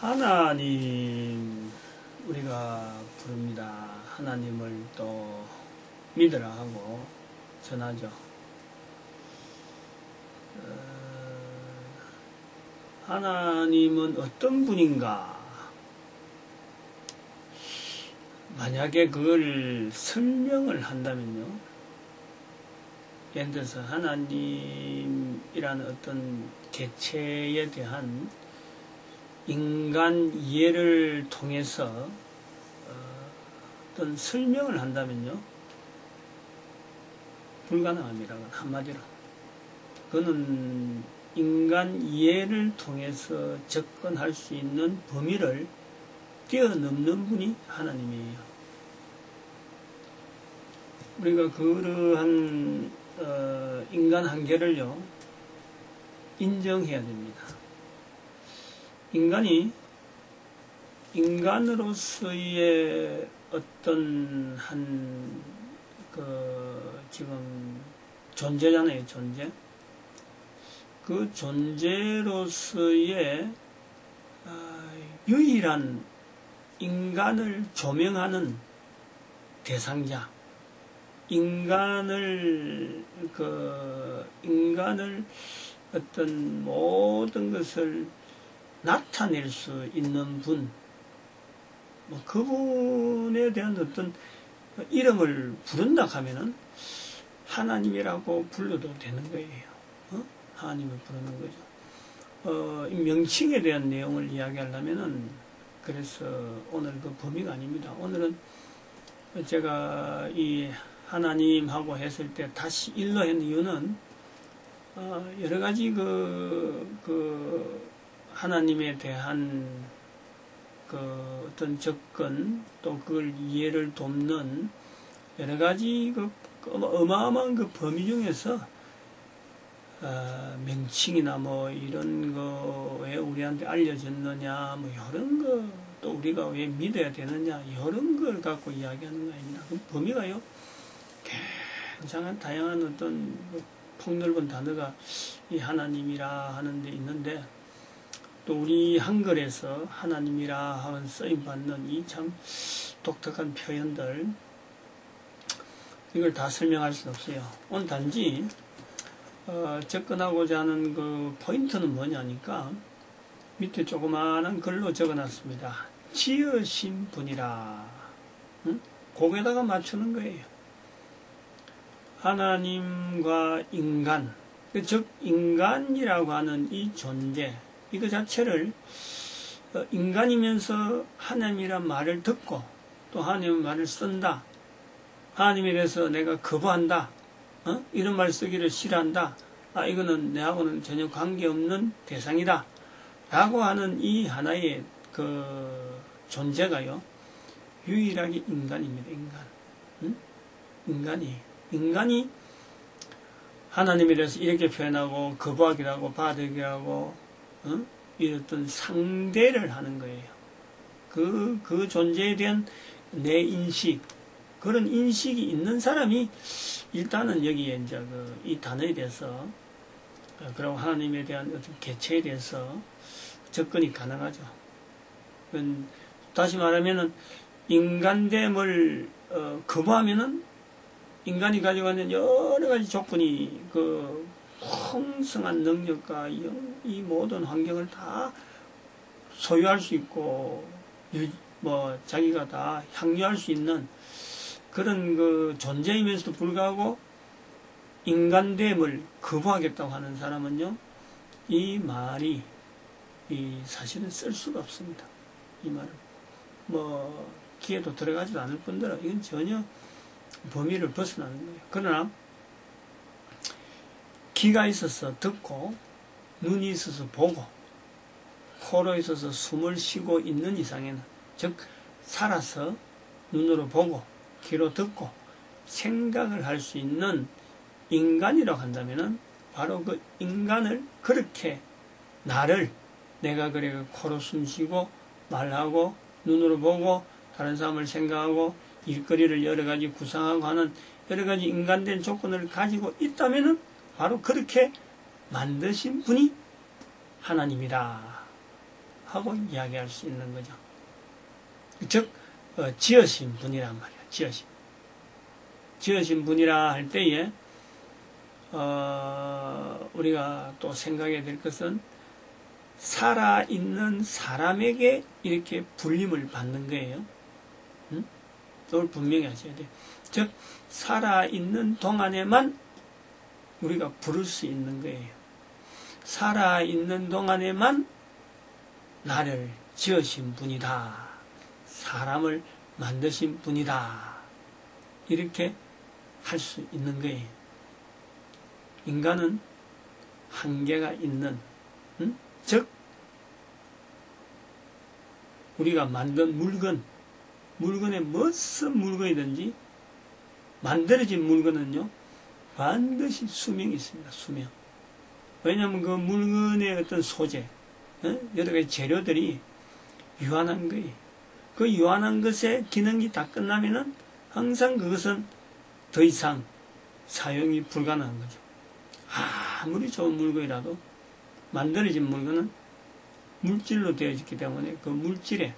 하나님 우리가 부릅니다. 하나님을 또 믿으라 하고 전하죠. 하나님은 어떤 분인가? 만약에 그걸 설명을 한다면요, 예를 들어서 하나님이라는 어떤 개체에 대한 인간 이해를 통해서 어떤 설명을 한다면요, 불가능합니다. 한마디로 그는 인간 이해를 통해서 접근할 수 있는 범위를 뛰어넘는 분이 하나님이에요. 우리가 그러한 인간 한계를요 인정해야 됩니다. 인간이 인간으로서의 어떤 지금 존재잖아요, 존재. 그 존재로서의 유일한 인간을 조명하는 대상자, 인간을 어떤 모든 것을 나타낼 수 있는 분, 그분에 대한 어떤 이름을 부른다 하면은 하나님이라고 불러도 되는 거예요. 하나님을 부르는 거죠. 이 명칭에 대한 내용을 이야기하려면은, 그래서 오늘 그 범위가 아닙니다. 오늘은 제가 이 하나님하고 했을 때 다시 일러 한 이유는 여러 가지 하나님에 대한 어떤 접근, 또 그걸 이해를 돕는 여러 가지 어마어마한 그 범위 중에서 명칭이나 이런 거 왜 우리한테 알려졌느냐, 이런 거, 또 우리가 왜 믿어야 되느냐, 이런 걸 갖고 이야기하는 거 아닙니다. 그 범위가요, 굉장한 다양한 어떤 폭넓은 단어가 이 하나님이라 하는 데 있는데, 또 우리 한글에서 하나님이라 하는 쓰임받는 이 참 독특한 표현들, 이걸 다 설명할 수는 없어요. 오늘 단지 접근하고자 하는 그 포인트는 뭐냐니까 밑에 조그마한 글로 적어놨습니다. 지으신 분이라. 거기에다가 맞추는 거예요. 하나님과 인간, 즉 인간이라고 하는 이 존재, 이거 자체를 인간이면서 하나님이란 말을 듣고 또 하나님의 말을 쓴다, 하나님에 대해서 내가 거부한다, 이런 말 쓰기를 싫어한다, 이거는 내하고는 전혀 관계없는 대상이다 라고 하는 이 하나의 그 존재가요, 유일하게 인간입니다. 인간이 하나님에 대해서 이렇게 표현하고 거부하기도 하고 받으기도 하고 이랬던 상대를 하는 거예요. 그 존재에 대한 내 인식, 그런 인식이 있는 사람이 일단은 여기에 이제 이 단어에 대해서, 그리고 하나님에 대한 어떤 개체에 대해서 접근이 가능하죠. 다시 말하면은 인간됨을 거부하면은 인간이 가지고 있는 여러 가지 조건이 풍성한 능력과 이 모든 환경을 다 소유할 수 있고 자기가 다 향유할 수 있는 그런 그 존재이면서도 불구하고 인간됨을 거부하겠다고 하는 사람은요, 이 말이 사실은 쓸 수가 없습니다. 이 말은 귀에도 들어가지도 않을 뿐더러 이건 전혀 범위를 벗어나는 거예요. 그러나 귀가 있어서 듣고, 눈이 있어서 보고, 코로 있어서 숨을 쉬고 있는 이상에는, 즉 살아서 눈으로 보고 귀로 듣고 생각을 할 수 있는 인간이라고 한다면은 바로 그 인간을 그렇게 내가 그래 코로 숨쉬고 말하고 눈으로 보고 다른 사람을 생각하고 일거리를 여러 가지 구상하고 하는 여러 가지 인간된 조건을 가지고 있다면은 바로 그렇게 만드신 분이 하나님이다 하고 이야기할 수 있는 거죠. 즉 지으신 분이란 말이야. 지으신 분이라 할 때에 우리가 또 생각해야 될 것은 살아있는 사람에게 이렇게 불림을 받는 거예요. 그걸 분명히 하셔야 돼요. 즉 살아있는 동안에만 우리가 부를 수 있는 거예요. 살아있는 동안에만 나를 지으신 분이다. 사람을 만드신 분이다. 이렇게 할 수 있는 거예요. 인간은 한계가 있는, 즉 우리가 만든 물건에 무슨 물건이든지 만들어진 물건은요 반드시 수명이 있습니다. 수명. 왜냐하면 그 물건의 어떤 소재, 여러 가지 재료들이 유한한 거예요. 그 유한한 것의 기능이 다 끝나면은 항상 그것은 더 이상 사용이 불가능한 거죠. 아무리 좋은 물건이라도 만들어진 물건은 물질로 되어있기 때문에 그 물질의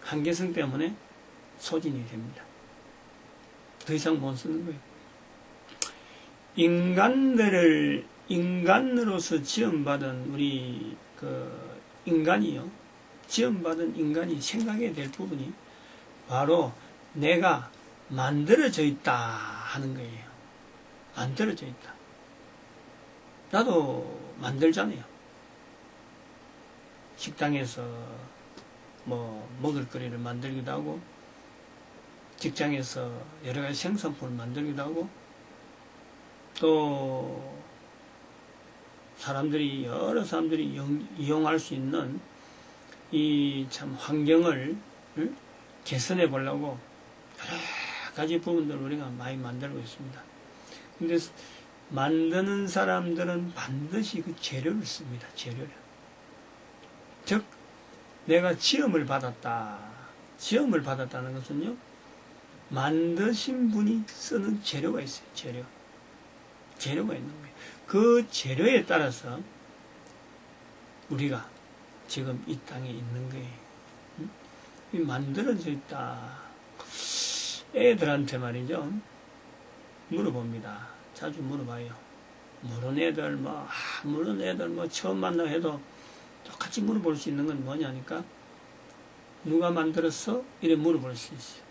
한계성 때문에 소진이 됩니다. 더 이상 못 쓰는 거예요. 인간으로서 지음받은 우리 인간이요. 지음받은 인간이 생각해야 될 부분이 바로 내가 만들어져 있다 하는 거예요. 만들어져 있다. 나도 만들잖아요. 식당에서 먹을 거리를 만들기도 하고, 직장에서 여러 가지 생산품을 만들기도 하고, 또 여러 사람들이 이용할 수 있는 이 참 환경을 개선해 보려고 여러 가지 부분들을 우리가 많이 만들고 있습니다. 근데 만드는 사람들은 반드시 그 재료를 씁니다. 재료를. 즉 내가 지음을 받았다. 지음을 받았다는 것은요, 만드신 분이 쓰는 재료가 있어요. 재료가 있는 거예요. 그 재료에 따라서 우리가 지금 이 땅에 있는 거예요. 만들어져 있다. 애들한테 말이죠, 물어봅니다. 자주 물어봐요. 모르는 애들 처음 만나고 해도 똑같이 물어볼 수 있는 건 뭐냐니까, 누가 만들었어? 이래 물어볼 수 있어요.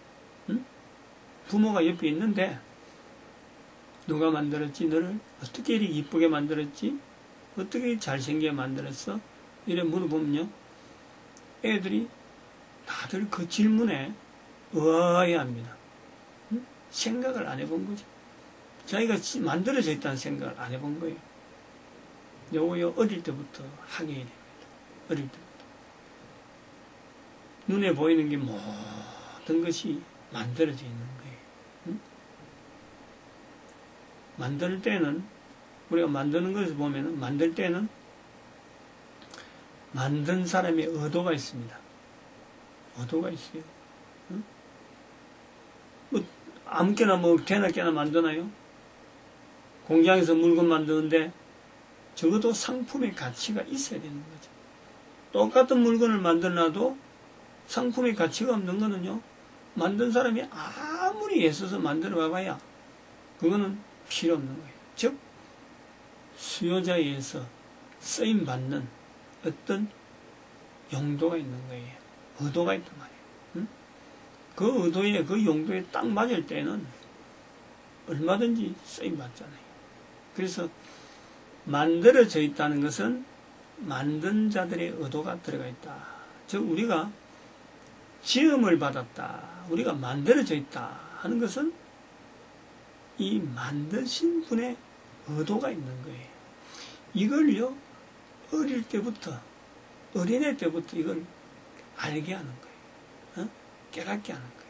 부모가 옆에 있는데 누가 만들었지? 너를 어떻게 이렇게 이쁘게 만들었지? 어떻게 잘생기게 만들었어? 이래 물어보면요, 애들이 다들 그 질문에 의아해합니다. 생각을 안 해본 거죠. 자기가 만들어져 있다는 생각을 안 해본 거예요. 요거요 어릴 때부터 하게 됩니다. 어릴 때부터. 눈에 보이는 게 모든 것이 만들어져 있는 거예요. 만들 때는, 우리가 만드는 것을 보면은, 만들 때는 만든 사람의 의도가 있습니다. 의도가 있어요. 아무렇게나 개나 깨나 만드나요? 공장에서 물건 만드는데 적어도 상품의 가치가 있어야 되는 거죠. 똑같은 물건을 만들어놔도 상품의 가치가 없는 거는요, 만든 사람이 아무리 애써서 만들어 봐봐야 그거는 필요 없는 거예요. 즉 수요자에 의해서 쓰임받는 어떤 용도가 있는 거예요. 의도가 있단 말이에요. 그 의도에, 그 용도에 딱 맞을 때는 얼마든지 쓰임받잖아요. 그래서 만들어져 있다는 것은 만든 자들의 의도가 들어가 있다. 즉 우리가 지음을 받았다, 우리가 만들어져 있다 하는 것은 이 만드신 분의 의도가 있는 거예요. 이걸요 어릴 때부터, 어린애 때부터 이걸 알게 하는 거예요. 깨닫게 하는 거예요.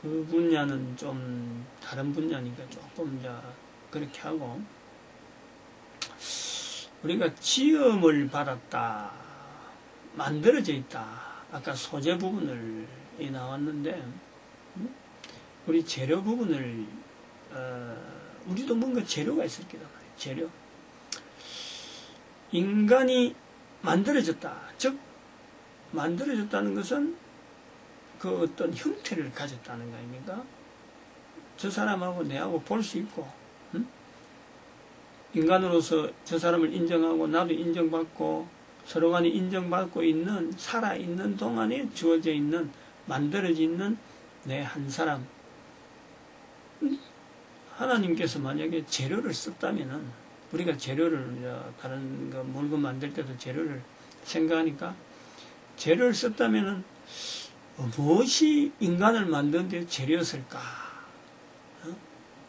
그 분야는 좀 다른 분야니까 조금 그렇게 하고, 우리가 지음을 받았다, 만들어져 있다, 아까 소재 부분을 나왔는데, 우리 재료 부분을 우리도 뭔가 재료가 있을 거다 말이에요. 재료. 인간이 만들어졌다. 즉 만들어졌다는 것은 그 어떤 형태를 가졌다는 거 아닙니까? 저 사람하고 내하고 볼 수 있고, 응? 인간으로서 저 사람을 인정하고 나도 인정받고 서로 간에 인정받고 있는, 살아있는 동안에 주어져 있는, 만들어져 있는 내 한 사람. 하나님께서 만약에 재료를 썼다면은, 우리가 재료를, 다른 거 물건 만들 때도 재료를 생각하니까, 재료를 썼다면은, 무엇이 인간을 만드는 데 재료였을까?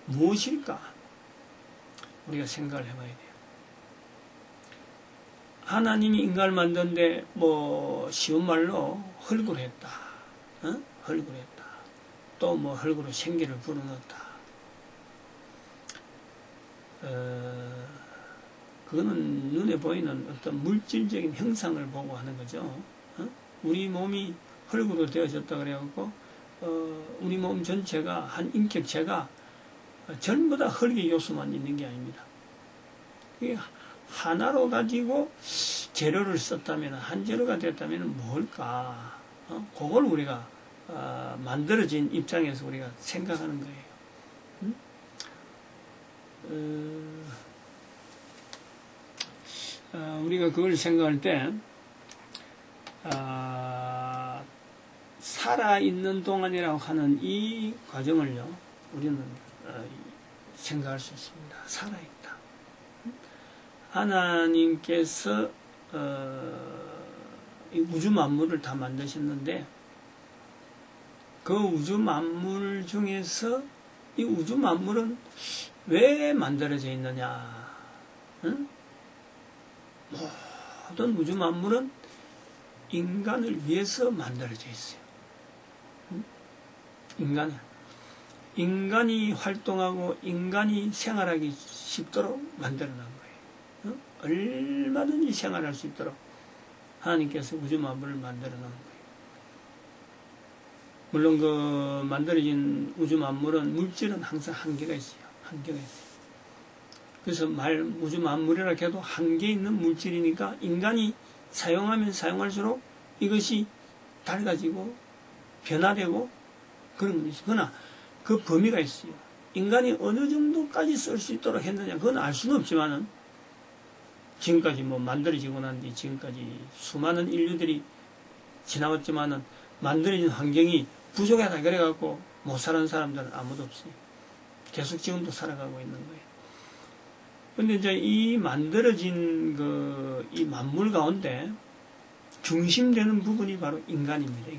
무엇일까? 우리가 생각을 해봐야 돼요. 하나님이 인간을 만드는데 뭐 쉬운 말로 흙으로 했다. 흙으로 했다. 또 뭐 흙으로 생기를 불어넣었다. 그거는 눈에 보이는 어떤 물질적인 형상을 보고 하는 거죠. 우리 몸이 흙으로 되어졌다 그래갖고 우리 몸 전체가 한 인격체가 전부 다 흙의 요소만 있는 게 아닙니다. 그게 하나로 가지고 재료를 썼다면, 한 재료가 됐다면 뭘까? 그걸 우리가 만들어진 입장에서 우리가 생각하는 거예요. 우리가 그걸 생각할 때 살아있는 동안이라고 하는 이 과정을요, 우리는 생각할 수 있습니다. 살아있다. 하나님께서 이 우주 만물을 다 만드셨는데, 그 우주 만물 중에서 이 우주 만물은 왜 만들어져 있느냐? 모든 우주 만물은 인간을 위해서 만들어져 있어요. 인간이 활동하고 인간이 생활하기 쉽도록 만들어 놓은 거예요. 얼마든지 생활할 수 있도록 하나님께서 우주 만물을 만들어 놓은 거예요. 물론 그 만들어진 우주 만물은, 물질은 항상 한계가 있어요. 한계가 있어요. 그래서 우주 만물이라 해도 한계 있는 물질이니까 인간이 사용하면 사용할수록 이것이 달라지고 변화되고 그런 것이 있어요. 그러나 그 범위가 있어요. 인간이 어느 정도까지 쓸 수 있도록 했느냐, 그건 알 수는 없지만은, 지금까지 뭐 만들어지고 난 뒤 지금까지 수많은 인류들이 지나왔지만은, 만들어진 환경이 부족하다 그래갖고 못 사는 사람들은 아무도 없어요. 계속 지금도 살아가고 있는 거예요. 근데 이제 이 만들어진 이 만물 가운데 중심되는 부분이 바로 인간입니다.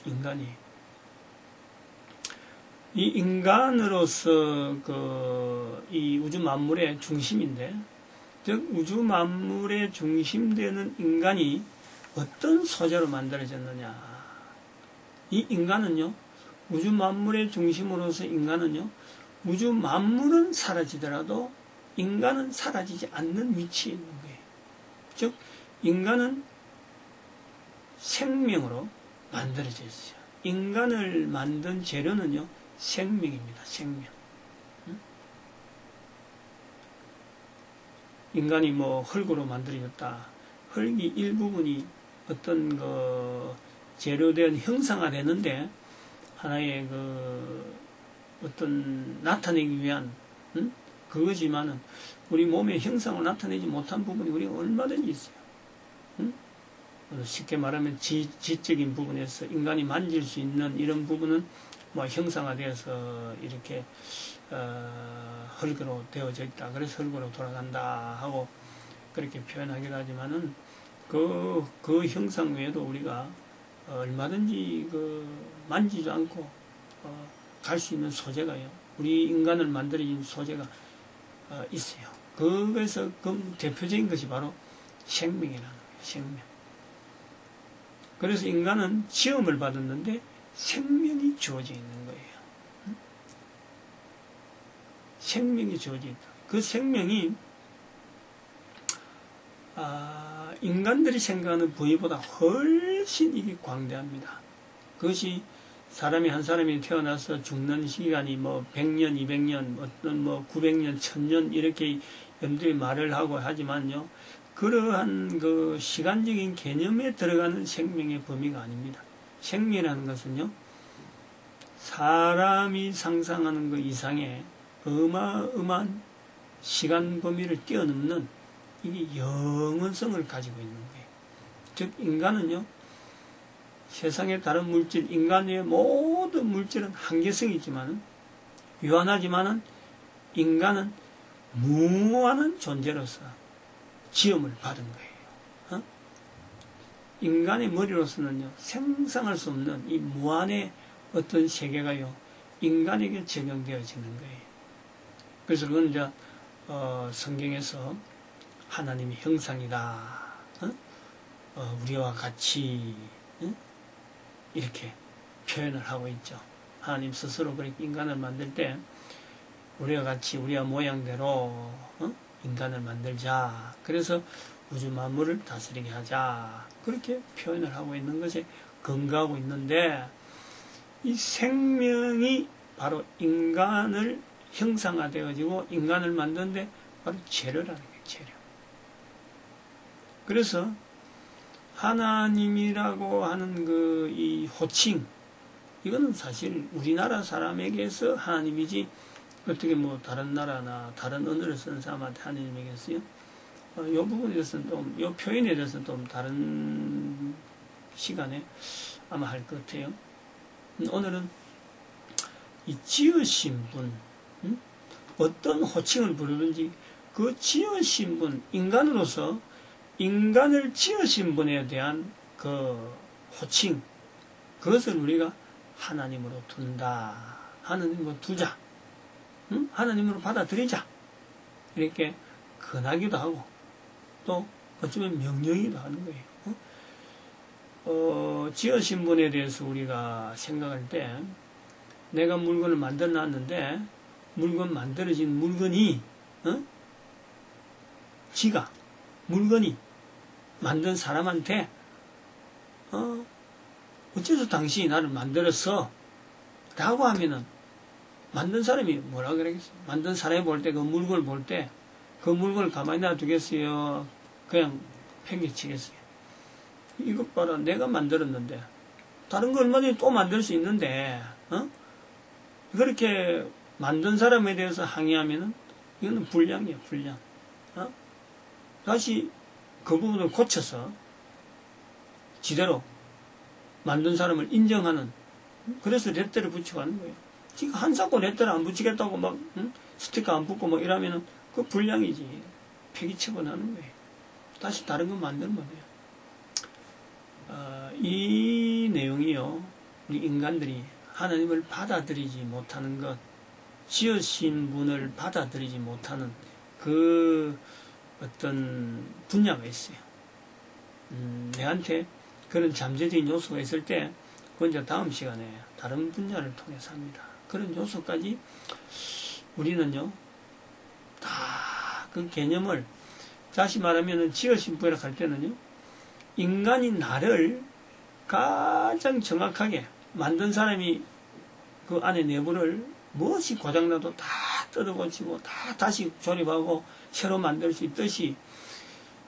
인간이. 이 인간으로서 이 우주 만물의 중심인데, 즉 우주 만물의 중심되는 인간이 어떤 소재로 만들어졌느냐? 이 인간은요, 우주 만물의 중심으로서 인간은요, 우주 만물은 사라지더라도 인간은 사라지지 않는 위치에 있는 거예요. 즉 인간은 생명으로 만들어져 있어요. 인간을 만든 재료는요, 생명입니다. 생명. 인간이 뭐 흙으로 만들어졌다. 흙이 일부분이 어떤 재료된 형상화 되는데, 하나의 어떤 나타내기 위한 그거지만은 우리 몸의 형상을 나타내지 못한 부분이 우리가 얼마든지 있어요. 쉽게 말하면 지적인 부분에서 인간이 만질 수 있는 이런 부분은 뭐 형상화되어서 이렇게 흙으로 되어져 있다. 그래서 흙으로 돌아간다 하고 그렇게 표현하기도 하지만은 그 형상 외에도 우리가 얼마든지 만지지 않고 갈 수 있는 소재가요, 우리 인간을 만들어진 소재가 있어요. 그래서 그 대표적인 것이 바로 생명이라는 거예요. 생명. 그래서 인간은 지음을 받았는데 생명이 주어져 있는 거예요. 생명이 주어져 있다. 그 생명이 인간들이 생각하는 부위보다 훨씬 이게 광대합니다. 그것이 사람이 한 사람이 태어나서 죽는 시간이 뭐 100년, 200년, 어떤 뭐 900년, 1000년 이렇게 염두에 말을 하고 하지만요, 그러한 그 시간적인 개념에 들어가는 생명의 범위가 아닙니다. 생명이라는 것은요, 사람이 상상하는 그 이상의 어마어마한 시간 범위를 뛰어넘는 이게 영원성을 가지고 있는 거예요. 즉, 인간은요, 세상의 다른 물질, 인간의 모든 물질은 한계성이 있지만은, 유한하지만은, 인간은 무한한 존재로서 지음을 받은 거예요. 어? 인간의 머리로서는요, 상상할 수 없는 이 무한의 어떤 세계가요, 인간에게 적용되어지는 거예요. 그래서 그건 이제, 성경에서 하나님의 형상이다. 우리와 같이, 이렇게 표현을 하고 있죠. 하나님 스스로 그렇게 인간을 만들 때, 우리와 같이 우리와 모양대로 인간을 만들자. 그래서 우주 만물을 다스리게 하자. 그렇게 표현을 하고 있는 것에 근거하고 있는데, 이 생명이 바로 인간을 형상화되어지고 인간을 만드는데 바로 재료라는 거예요. 재료. 그래서 하나님이라고 하는 그 이 호칭, 이거는 사실 우리나라 사람에게서 하나님이지, 어떻게 뭐 다른 나라나 다른 언어를 쓰는 사람한테 하나님에게서요, 이 부분에 대해서는 좀, 이 표현에 대해서는 좀 다른 시간에 아마 할 것 같아요. 오늘은 이 지으신 분, 어떤 호칭을 부르든지 그 지으신 분, 인간으로서 인간을 지으신 분에 대한 그 호칭, 그것을 우리가 하나님으로 둔다. 하나님으로 두자. 하나님으로 받아들이자. 이렇게 권하기도 하고, 또 어쩌면 명령이기도 하는 거예요. 지으신 분에 대해서 우리가 생각할 때, 내가 물건을 만들어 놨는데, 만들어진 물건이, 물건이 만든 사람한테, 어째서 당신이 나를 만들었어? 라고 하면은, 만든 사람이 뭐라 그러겠어요? 만든 사람이 볼 때, 그 물건을 볼 때, 그 물건을 가만히 놔두겠어요? 그냥 팽개치겠어요? 이것 봐라, 내가 만들었는데, 다른 거 얼마든지 또 만들 수 있는데, 그렇게 만든 사람에 대해서 항의하면은, 이거는 불량이에요, 불량. 다시 그 부분을 고쳐서, 지대로 만든 사람을 인정하는, 그래서 렛ter를 붙이고 하는 거예요. 지금 한사코 렛ter를 안 붙이겠다고 막, 스티커 안 붙고 막 이러면은, 그 불량이지. 폐기처분하는 거예요. 다시 다른 거 만들면 돼요. 이 내용이요, 우리 인간들이 하나님을 받아들이지 못하는 것, 지으신 분을 받아들이지 못하는 그 어떤 분야가 있어요. 내한테 그런 잠재적인 요소가 있을 때, 그건 이제 다음 시간에 다른 분야를 통해서 합니다. 그런 요소까지 우리는요, 다 그 개념을, 다시 말하면 지으신 분이라 할 때는요, 인간이 나를 가장 정확하게 만든 사람이 그 안에 내부를 무엇이 고장나도 다 뜯어고치고 다 다시 조립하고 새로 만들 수 있듯이,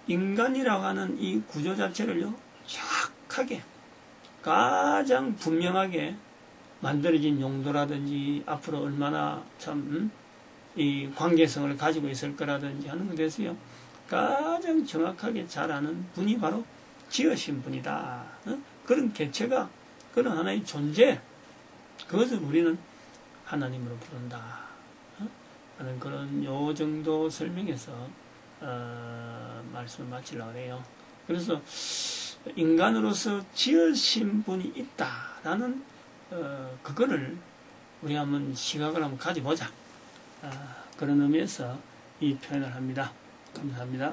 인간이라고 하는 이 구조 자체를요, 정확하게 가장 분명하게 만들어진 용도라든지 앞으로 얼마나 참 이 관계성을 가지고 있을 거라든지 하는 것에 대해서요, 가장 정확하게 잘 아는 분이 바로 지으신 분이다. 그런 개체가, 그런 하나의 존재, 그것을 우리는 하나님으로 부른다. 하는 그런 요 정도 설명해서 말씀을 마치려고 해요. 그래서 인간으로서 지으신 분이 있다라는 그거를 우리 한번 시각을 한번 가져보자. 그런 의미에서 이 표현을 합니다. 감사합니다.